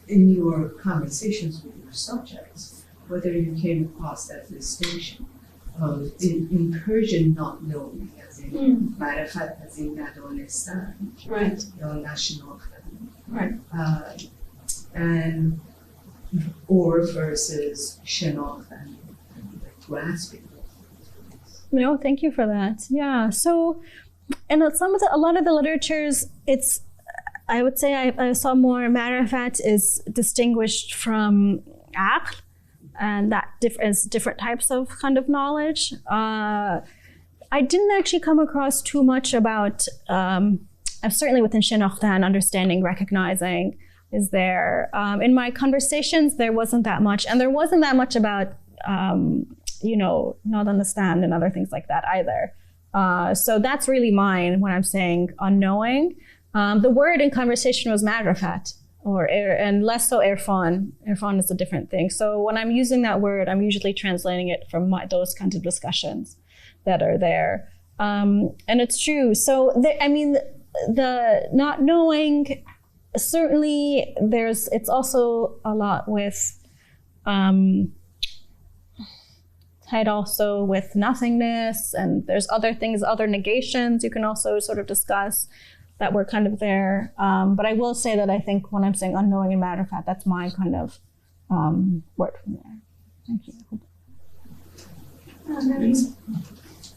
in your conversations with your subjects whether you came across that distinction of in Persian not knowing, as in marifat, as in nadonestan, Right. right, and or versus shanakh and grasping. No, thank you for that. Yeah. So, and a lot of the literatures, I would say I saw more marifat is distinguished from aql, and that is different types of kind of knowledge. I didn't actually come across too much about, certainly within Shanakhtan, understanding, recognizing is there. In my conversations, there wasn't that much, and there wasn't that much about not understand and other things like that either. So that's really mine when I'm saying unknowing. The word in conversation was madrafat, and less so irfan. Irfan is a different thing. So when I'm using that word, I'm usually translating it from those kinds of discussions that are there. And it's true. So, the not knowing, certainly it's also a lot with, tied also with nothingness, and there's other things, other negations you can also sort of discuss that were kind of there. But I will say that I think when I'm saying unknowing and matter of fact, that's my kind of word from there. Thank you.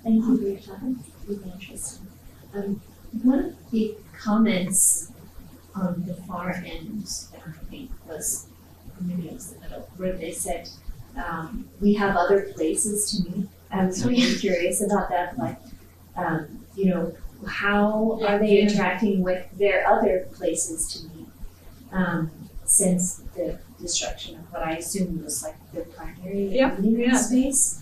Thank you for your time. Really interesting. One of the comments on the far end that I think was, maybe it was the middle, where they said, we have other places to meet. I was really curious about that, like, how are they interacting with their other places to meet since the destruction of what I assume was like their primary meeting space?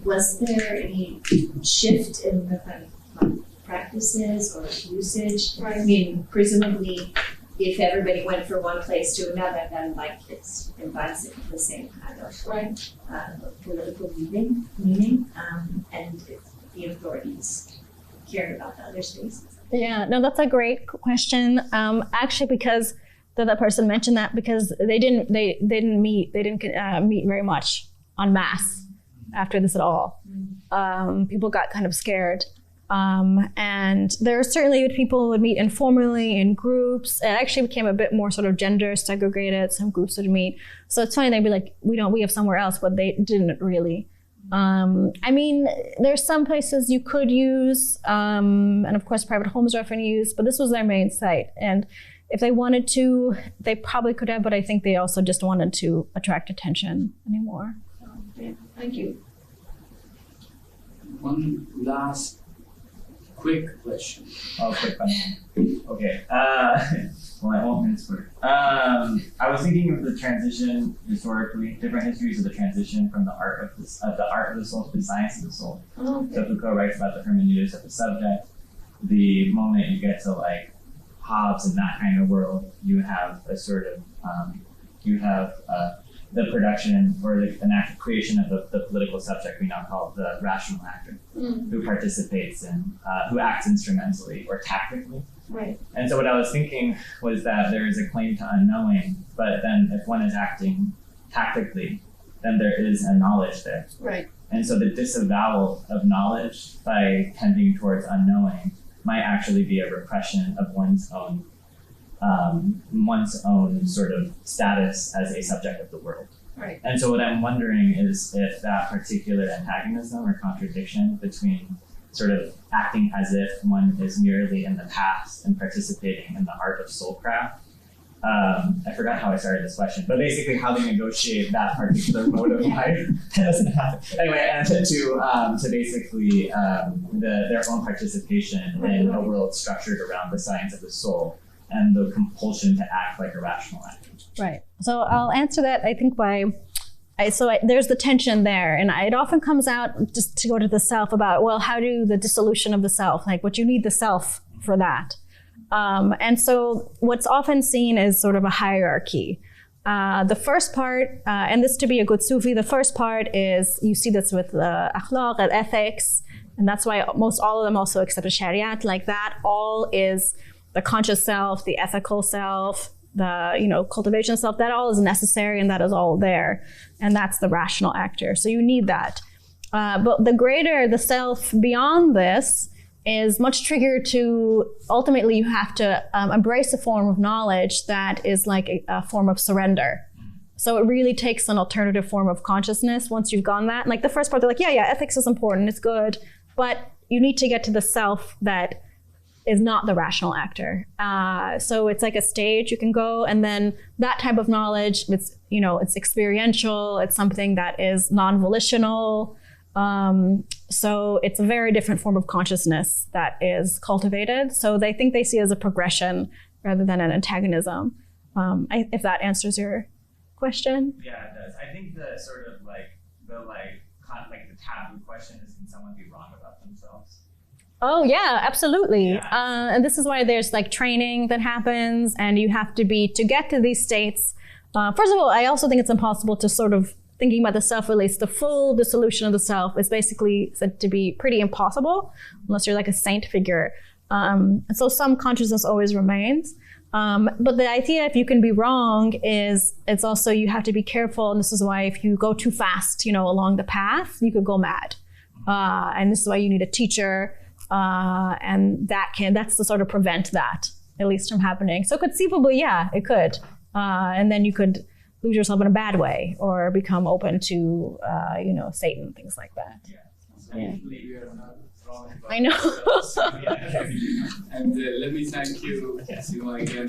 Was there any shift in the kind of practices or usage? Right. I mean, presumably, if everybody went from one place to another, then like it's embodies the same kind of political meaning, and if the authorities cared about the other spaces. Yeah, no, that's a great question. Actually, because that person mentioned that because they didn't meet very much en masse after this at all. People got kind of scared And there are certainly people who would meet informally in groups. It actually became a bit more sort of gender segregated. Some groups would meet. So it's funny, they'd be like, we have somewhere else, but they didn't really. I mean, there's some places you could use, and of course private homes are often used, but this was their main site. And if they wanted to, they probably could have, but I think they also just wanted to attract attention anymore. So, yeah. Thank you. One last quick question. Oh, quick question. Okay. Well, I won't mince words. I was thinking of the transition historically, different histories of the transition from the art of the soul to the science of the soul. Oh, okay. So Foucault writes about the hermeneutics of the subject. The moment you get to like Hobbes and that kind of world, you have a sort of the production or an act of creation of the political subject we now call the rational actor, who participates in, who acts instrumentally or tactically. Right. And so what I was thinking was that there is a claim to unknowing, but then if one is acting tactically, then there is a knowledge there. Right. And so the disavowal of knowledge by tending towards unknowing might actually be a repression of one's own sort of status as a subject of the world. Right. And so what I'm wondering is if that particular antagonism or contradiction between sort of acting as if one is merely in the past and participating in the art of soulcraft. I forgot how I started this question, but basically how they negotiate that particular mode of life. Doesn't happen. Anyway, and to basically their own participation in a world structured around the science of the soul and the compulsion to act like a rational actor. Right. So I'll answer that, I think, there's the tension there. And it often comes out, just to go to the self, about, well, how do the dissolution of the self, like what you need the self for that. And so what's often seen is sort of a hierarchy. The first part, and this to be a good Sufi, the first part is, you see this with akhlaq and ethics, and that's why most all of them also accept a shariat, like that all is the conscious self, the ethical self, the cultivation self, that all is necessary and that is all there. And that's the rational actor. So you need that. But the greater the self beyond this is much trickier to, ultimately you have to embrace a form of knowledge that is like a form of surrender. So it really takes an alternative form of consciousness once you've gone that. Like the first part, they're like, yeah, ethics is important, it's good, but you need to get to the self that is not the rational actor. So it's like a stage you can go, and then that type of knowledge, it's experiential, it's something that is non-volitional. So it's a very different form of consciousness that is cultivated. So they think they see it as a progression rather than an antagonism. If that answers your question. Yeah, it does. I think the sort of the taboo question is, can someone be wrong about themselves? Oh yeah, absolutely. Yeah. And this is why there's like training that happens, and you have to get to these states. First of all, I also think it's impossible to sort of thinking about the self release. The full dissolution of the self is basically said to be pretty impossible unless you're like a saint figure. And so some consciousness always remains. But the idea, if you can be wrong, is it's also, you have to be careful. And this is why if you go too fast, along the path, you could go mad. And this is why you need a teacher. And that's to sort of prevent that, at least from happening. So conceivably, yeah, it could. And then you could lose yourself in a bad way or become open to, Satan, things like that. Yeah. We are not wrong about I know. ourselves. And let me thank you, Seema, again.